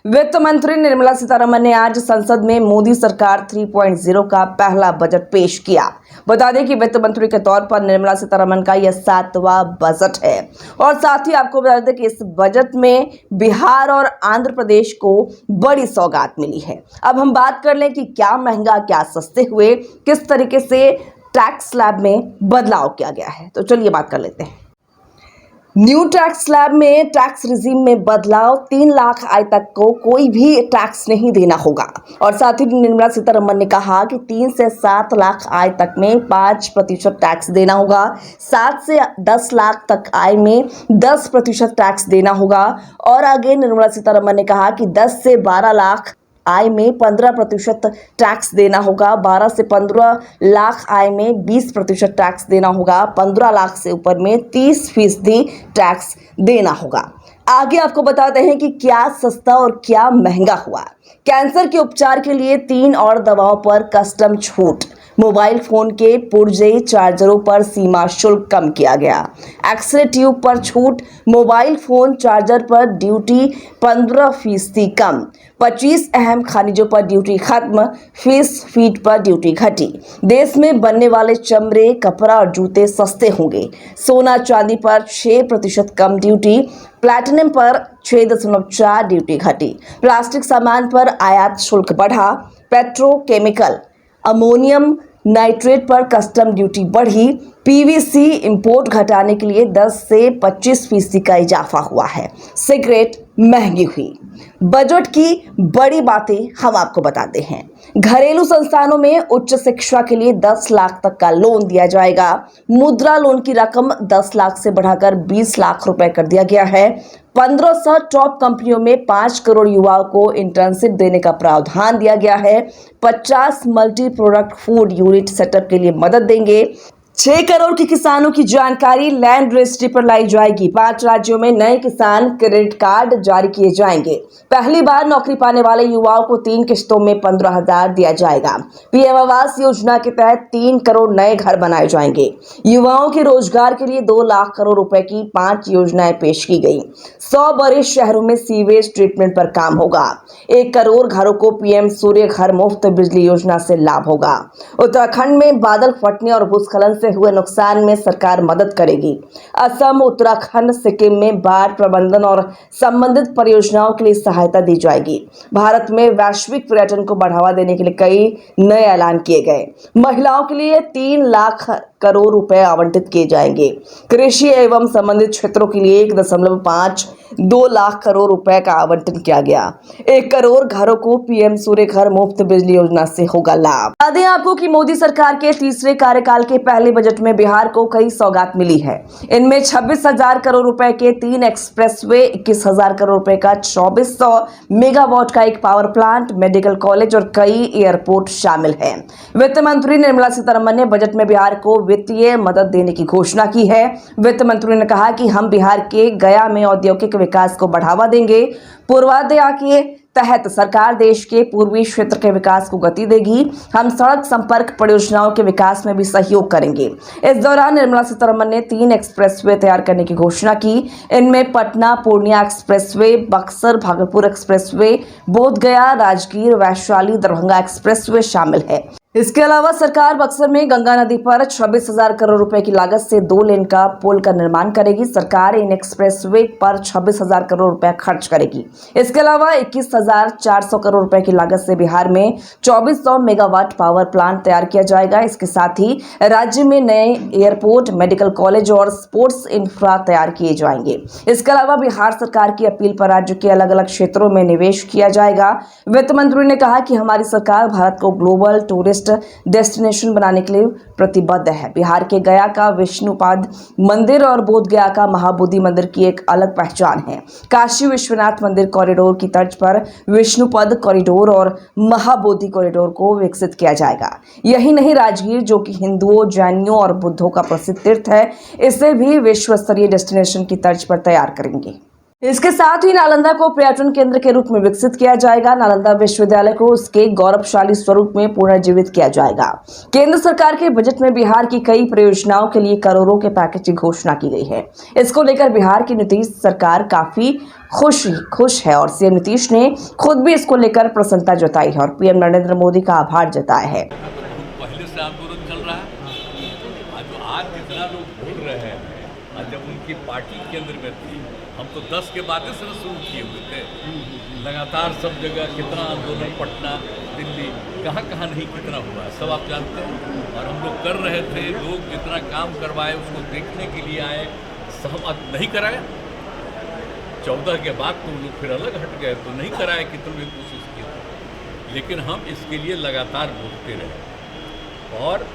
वित्त मंत्री निर्मला सीतारमण ने आज संसद में मोदी सरकार 3.0 का पहला बजट पेश किया। बता दें कि वित्त मंत्री के तौर पर निर्मला सीतारमण का यह 7वां बजट है और साथ ही आपको बता दें कि इस बजट में बिहार और आंध्र प्रदेश को बड़ी सौगात मिली है। अब हम बात कर लें कि क्या महंगा क्या सस्ते हुए, किस तरीके से टैक्स स्लैब में बदलाव किया गया है, तो चलिए बात कर लेते हैं। न्यू टैक्स स्लैब में टैक्स रिजीम में बदलाव, 3 लाख आय तक को कोई भी टैक्स नहीं देना होगा और साथ ही निर्मला सीतारमण ने कहा कि 3 से 7 लाख आय तक में 5% टैक्स देना होगा, 7 से 10 लाख तक आय में 10% टैक्स देना होगा और आगे निर्मला सीतारमण ने कहा कि 10 से 12 लाख आय में 15% टैक्स देना होगा, 12 से 15 लाख आय में 20% टैक्स देना होगा, 15 लाख से ऊपर में 30% टैक्स देना होगा। आगे आपको बताते हैं कि क्या सस्ता और क्या महंगा हुआ। कैंसर के उपचार के लिए 3 और दवाओं पर कस्टम छूट, मोबाइल फोन के पुर्जे चार्जरों पर सीमा शुल्क कम किया गया, एक्सरे ट्यूब पर छूट, मोबाइल फोन चार्जर पर ड्यूटी 15% कम, 25 अहम खनिजों पर ड्यूटी खत्म, फिश फीड पर ड्यूटी घटी। देश में बनने वाले चमड़े, कपड़ा और जूते सस्ते होंगे, सोना चांदी पर 6% कम ड्यूटी, प्लैटिनम पर 6.4 ड्यूटी घटी, प्लास्टिक सामान पर आयात शुल्क बढ़ा, पेट्रोकेमिकल अमोनियम नाइट्रेट पर कस्टम ड्यूटी बढ़ी, पीवीसी इंपोर्ट घटाने के लिए 10 से 25% का इजाफा हुआ है, सिगरेट महंगी हुई। बजट की बड़ी बातें हम आपको बताते हैं। घरेलू संस्थानों में उच्च शिक्षा के लिए 10 लाख तक का लोन दिया जाएगा। मुद्रा लोन की रकम 10 लाख से बढ़ाकर 20 लाख रुपए कर दिया गया है। 1500 टॉप कंपनियों में 5 करोड़ युवाओं को इंटर्नशिप देने का प्रावधान दिया गया है। 50 multi product food unit setup के लिए मदद देंगे। 6 करोड़ के किसानों की जानकारी लैंड रजिस्ट्री पर लाई जाएगी। 5 राज्यों में नए किसान क्रेडिट कार्ड जारी किए जाएंगे। पहली बार नौकरी पाने वाले युवाओं को 3 किश्तों में 15,000 दिया जाएगा। पीएम आवास योजना के तहत 3 करोड़ नए घर बनाए जाएंगे। युवाओं के रोजगार के लिए 2 लाख करोड़ रुपए की 5 योजनाएं पेश की गई। 100 बड़े शहरों में सीवेज ट्रीटमेंट पर काम होगा। 1 करोड़ घरों को पीएम सूर्य घर मुफ्त बिजली योजना से लाभ होगा। उत्तराखंड में बादल फटने और भूस्खलन से हुए नुकसान में सरकार मदद करेगी। असम, उत्तराखंड, सिक्किम में बाढ़ प्रबंधन और संबंधित परियोजनाओं के लिए सहायता दी जाएगी। भारत में वैश्विक पर्यटन को बढ़ावा देने के लिए कई नए ऐलान किए गए। महिलाओं के लिए 3 लाख करोड़ रुपए आवंटित किए जाएंगे। कृषि एवं संबंधित क्षेत्रों के लिए 1.52 लाख करोड़ रुपए का आवंटन किया गया। 1 करोड़ घरों को पीएम सूर्य घर मुफ्त बिजली योजना से होगा लाभ। बता दें आपको कि मोदी सरकार के तीसरे कार्यकाल के पहले बजट में बिहार को कई सौगात मिली है। इनमें 26,000 करोड़ रुपए के 3 एक्सप्रेसवे, 21,000 करोड़ रुपए का 2400 मेगावाट का एक पावर प्लांट, मेडिकल कॉलेज और कई एयरपोर्ट शामिल हैं। वित्त मंत्री निर्मला सीतारमण ने बजट में बिहार को वित्तीय मदद देने की घोषणा की है। वित्त मंत्री ने कहा कि हम बिहार के गया में औद्योगिक विकास को बढ़ावा देंगे। पूर्वाध्याय के तहत सरकार देश के पूर्वी क्षेत्र के विकास को गति देगी। हम सड़क संपर्क परियोजनाओं के विकास में भी सहयोग करेंगे। इस दौरान निर्मला सीतारमण ने 3 एक्सप्रेसवे तैयार करने की घोषणा की। इनमें Patna Purnia expressway, Buxar Bhagalpur expressway, Bodhgaya Rajgir Vaishali Darbhanga expressway शामिल है। इसके अलावा सरकार बक्सर में गंगा नदी पर 26,000 करोड़ रुपए की लागत से 2 लेन का पुल का निर्माण करेगी। सरकार इन एक्सप्रेसवे पर 26,000 करोड़ रुपए खर्च करेगी। इसके अलावा 21,400 करोड़ रुपए की लागत से बिहार में 2400 मेगावाट पावर प्लांट तैयार किया जाएगा। इसके साथ ही राज्य में नए एयरपोर्ट, मेडिकल कॉलेज और स्पोर्ट्स इंफ्रा तैयार किए जाएंगे। इसके अलावा बिहार सरकार की अपील पर राज्य के अलग अलग क्षेत्रों में निवेश किया जाएगा। वित्त मंत्री ने कहा कि हमारी सरकार भारत को ग्लोबल टूरिस्ट डेस्टिनेशन बनाने के लिए प्रतिबद्ध है। बिहार के गया का विष्णुपाद मंदिर और बोधगया का महाबोधि मंदिर की एक अलग पहचान है। काशी विश्वनाथ मंदिर कॉरिडोर की तर्ज पर विष्णुपद कॉरिडोर और महाबोधि कॉरिडोर को विकसित किया जाएगा। यही नहीं, राजगीर जो कि हिंदुओं, जैनियों और बुद्धों का प्रसिद्ध तीर्थ है, इसे भी विश्व स्तरीय डेस्टिनेशन की तर्ज पर तैयार करेंगे। इसके साथ ही नालंदा को पर्यटन केंद्र के रूप में विकसित किया जाएगा। नालंदा विश्वविद्यालय को उसके गौरवशाली स्वरूप में पुनर्जीवित किया जाएगा। केंद्र सरकार के बजट में बिहार की कई परियोजनाओं के लिए करोड़ों के पैकेज की घोषणा की गई है। इसको लेकर बिहार की नीतीश सरकार काफी खुश है और सीएम नीतीश ने खुद भी इसको लेकर प्रसन्नता जताई है और पीएम नरेंद्र मोदी का आभार जताया है। पहले से आंदोलन चल रहा है, आज जितना लोग बोल रहे हैं, जब उनकी पार्टी केंद्र में थी, हम तो 10 के बाद से शुरू किए हुए थे। लगातार सब जगह कितना आंदोलन, पटना, दिल्ली, कहाँ नहीं कितना हुआ सब आप जानते हैं। और हम लोग कर रहे थे, लोग जितना काम करवाए उसको देखने के लिए आए, सहमत नहीं कराए। 14 के बाद तुम लोग फिर अलग हट गए तो नहीं कराए कि तुमने कोशिश की, लेकिन हम इसके लिए लगातार बोलते रहे। और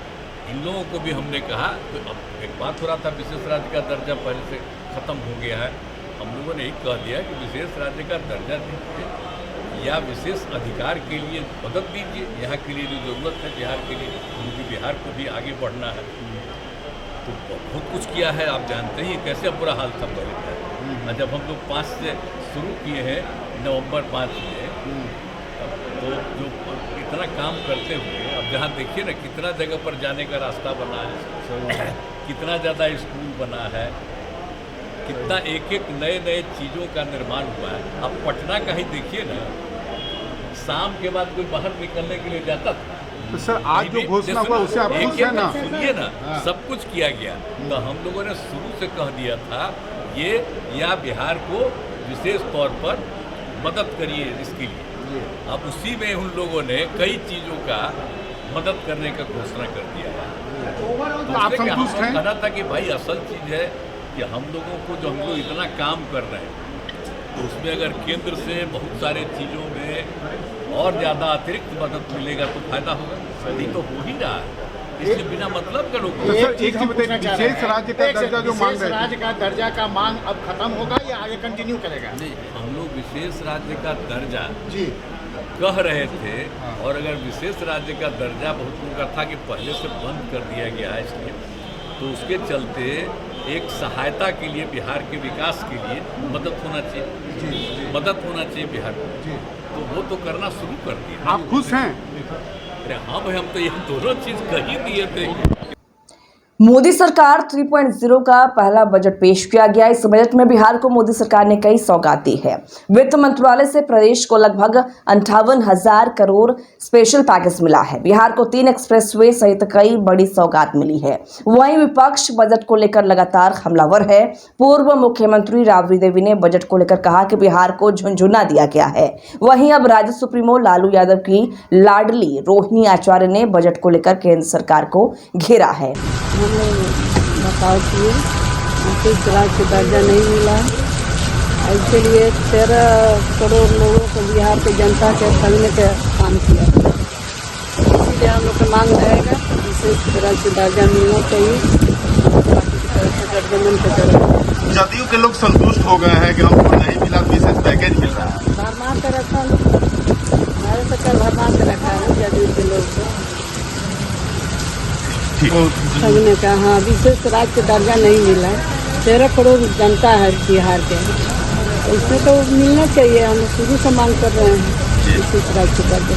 इन लोगों को भी हमने कहा, तो अब एक बात हो रहा था विशेष राज्य का दर्जा पहले से ख़त्म हो गया है। हम लोगों ने एक कह दिया कि विशेष राज्य का दर्जा दीजिए या विशेष अधिकार के लिए मदद दीजिए। यहाँ के लिए जो ज़रूरत है बिहार के लिए, क्योंकि बिहार को भी आगे बढ़ना है। तो बहुत कुछ किया है, आप जानते ही कैसे बुरा हाल था पहले का। जब हम लोग 5 से शुरू किए हैं, नवंबर 5 में, तो जो इतना काम करते हुए अब जहाँ देखिए ना कितना जगह पर जाने का रास्ता बना है, कितना ज़्यादा स्कूल बना है, कितना एक नए चीज़ों का निर्माण हुआ है। अब पटना का ही देखिए ना, शाम के बाद कोई बाहर निकलने के लिए जाता था। तो सर आज जो घोषणा हुआ उससे आप खुश हैं ना? सुनिए ना, सब कुछ किया गया। तो हम लोगों ने शुरू से कह दिया था ये या बिहार को विशेष तौर पर मदद करिए इसके लिए। अब उसी में उन लोगों ने कई चीज़ों का मदद करने का घोषणा कर दिया है। तो आप संतुष्ट हैं? कहना था कि भाई असल चीज़ है कि हम लोगों को जो हम लोग इतना काम कर रहे हैं, तो उसमें अगर केंद्र से बहुत सारे चीज़ों में और ज़्यादा अतिरिक्त मदद मिलेगा तो फायदा होगा। सही तो हो ही रहा है, इसलिए बिना मतलब का लोग। विशेष राज्य का दर्जा जो मांग रहे थे, राज्य का दर्जा का मांग अब खत्म होगा या आगे कंटिन्यू करेगा? नहीं, हम लोग विशेष राज्य का दर्जा जी कह रहे थे। और अगर विशेष राज्य का दर्जा बहुत लोगों का था कि पहले से बंद कर दिया गया है, इसलिए तो उसके चलते एक सहायता के लिए बिहार के विकास के लिए मदद होना चाहिए, मदद होना चाहिए बिहार को। तो वो तो करना शुरू कर दिया। आप खुश हैं? अरे हाँ भाई, हम तो ये दोनों चीज़ कह ही दिए थे। मोदी सरकार 3.0 का पहला बजट पेश किया गया। इस बजट में बिहार को मोदी सरकार ने कई सौगात दी है। वित्त मंत्रालय से प्रदेश को लगभग 58,000 करोड़ स्पेशल पैकेज मिला है। बिहार को 3 एक्सप्रेसवे सहित कई बड़ी सौगात मिली है। वहीं विपक्ष बजट को लेकर लगातार हमलावर है। पूर्व मुख्यमंत्री राबड़ी देवी ने बजट को लेकर कहा कि बिहार को झुनझुना दिया गया है। वहीं अब राज्य सुप्रीमो लालू यादव की लाडली रोहिणी आचार्य ने बजट को लेकर केंद्र सरकार को घेरा है। बचाव किए, किस राज्य को दर्जा नहीं मिला, इसके लिए 13 करोड़ लोगों को बिहार के जनता के ठगने का काम किया। इसलिए हम लोग का मांग रहेगा विशेष राज्य को दर्जा मिलना चाहिए। जदयू के लोग संतुष्ट हो गए हैं कि हमको नहीं मिला, विशेष पैकेज मिल रहा है। भरमार कर रखा हमारे सरकार भरमार कर रखा है जदयू के लोग को ठगने का। हाँ, विशेष राज्य को दर्जा नहीं मिला। 13 करोड़ जनता है बिहार के, उसमें तो मिलना चाहिए। हम शुरू से मांग कर रहे हैं विशेष राज्य को दर्जा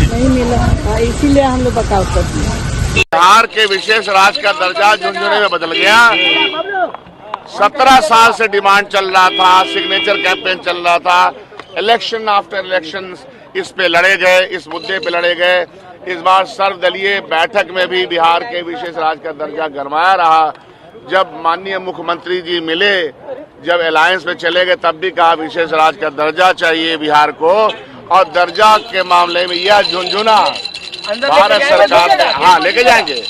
नहीं मिला। हाँ, इसीलिए हम लोग बचाव करते हैं। बिहार के विशेष राज्य का दर्जा झुनझुने में बदल गया। 17 साल से डिमांड चल रहा था, सिग्नेचर कैंपेन चल रहा था, इलेक्शन आफ्टर इलेक्शन इस पे लड़े गए, इस मुद्दे पे लड़े गए। इस बार सर्वदलीय बैठक में भी बिहार के विशेष राज्य का दर्जा गरमाया रहा। जब माननीय मुख्यमंत्री जी मिले, जब अलायंस में चले गए, तब भी कहा विशेष राज्य का दर्जा चाहिए बिहार को। और दर्जा के मामले में यह झुनझुना भारत सरकार ने लेके जाएंगे।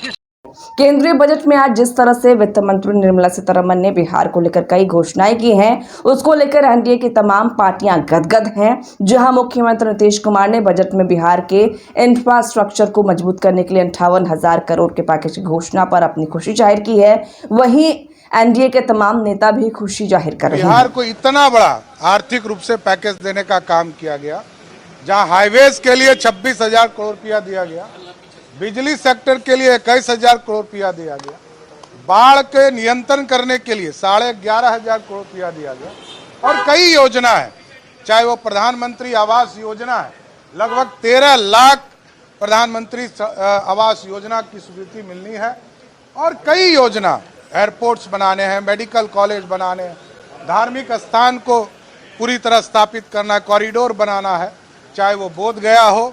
केंद्रीय बजट में आज जिस तरह से वित्त मंत्री निर्मला सीतारमण ने बिहार को लेकर कई घोषणाएं की हैं, उसको लेकर एनडीए की तमाम पार्टियां गदगद हैं। जहां मुख्यमंत्री नीतीश कुमार ने बजट में बिहार के इंफ्रास्ट्रक्चर को मजबूत करने के लिए 58,000 करोड़ के पैकेज की घोषणा पर अपनी खुशी जाहिर की है। वहीं एनडीए के तमाम नेता भी खुशी जाहिर कर रहे हैं। बिहार को इतना बड़ा आर्थिक रूप से पैकेज देने का काम किया गया, जहाँ हाईवेज के लिए 26,000 करोड़ रुपया दिया गया, बिजली सेक्टर के लिए 21,000 करोड़ रुपया दिया गया, बाढ़ के नियंत्रण करने के लिए 11,500 करोड़ रुपया दिया गया, और कई योजना है, चाहे वो प्रधानमंत्री आवास योजना है, लगभग 13 लाख प्रधानमंत्री आवास योजना की स्वीकृति मिलनी है, और कई योजना, एयरपोर्ट्स बनाने हैं, मेडिकल कॉलेज बनाने हैं, धार्मिक स्थान को पूरी तरह स्थापित करना, कॉरिडोर बनाना है, चाहे वो बोध गया हो,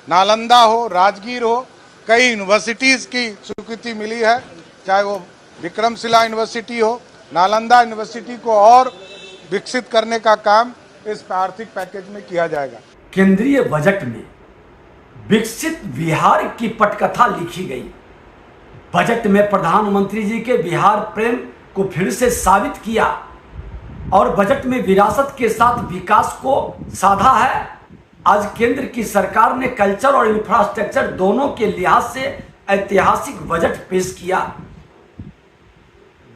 नालंदा हो, राजगीर हो, कई यूनिवर्सिटीज की स्वीकृति मिली है, चाहे वो विक्रमशिला यूनिवर्सिटी हो, नालंदा यूनिवर्सिटी को और विकसित करने का काम इस आर्थिक पैकेज में किया जाएगा। केंद्रीय बजट में विकसित बिहार की पटकथा लिखी गई। बजट में प्रधानमंत्री जी के बिहार प्रेम को फिर से साबित किया और बजट में विरासत के साथ विकास को साधा है। आज केंद्र की सरकार ने कल्चर और इंफ्रास्ट्रक्चर दोनों के लिहाज से ऐतिहासिक बजट पेश किया।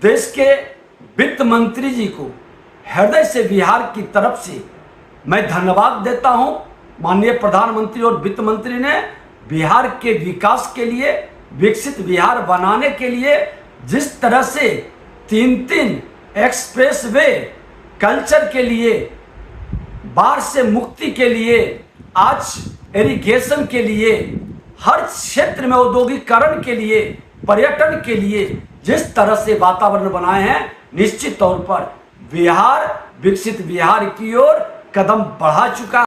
देश के वित्त मंत्री जी को हृदय से बिहार की तरफ से मैं धन्यवाद देता हूं। माननीय प्रधानमंत्री और वित्त मंत्री ने बिहार के विकास के लिए, विकसित बिहार बनाने के लिए जिस तरह से 3 एक्सप्रेस वे, कल्चर के लिए, बाढ़ से मुक्ति के लिए, आज इरिगेशन के लिए, हर क्षेत्र में औद्योगिकरण के लिए, पर्यटन के लिए जिस तरह से वातावरण बनाए हैं, निश्चित तौर पर बिहार विकसित बिहार की ओर कदम बढ़ा चुका है।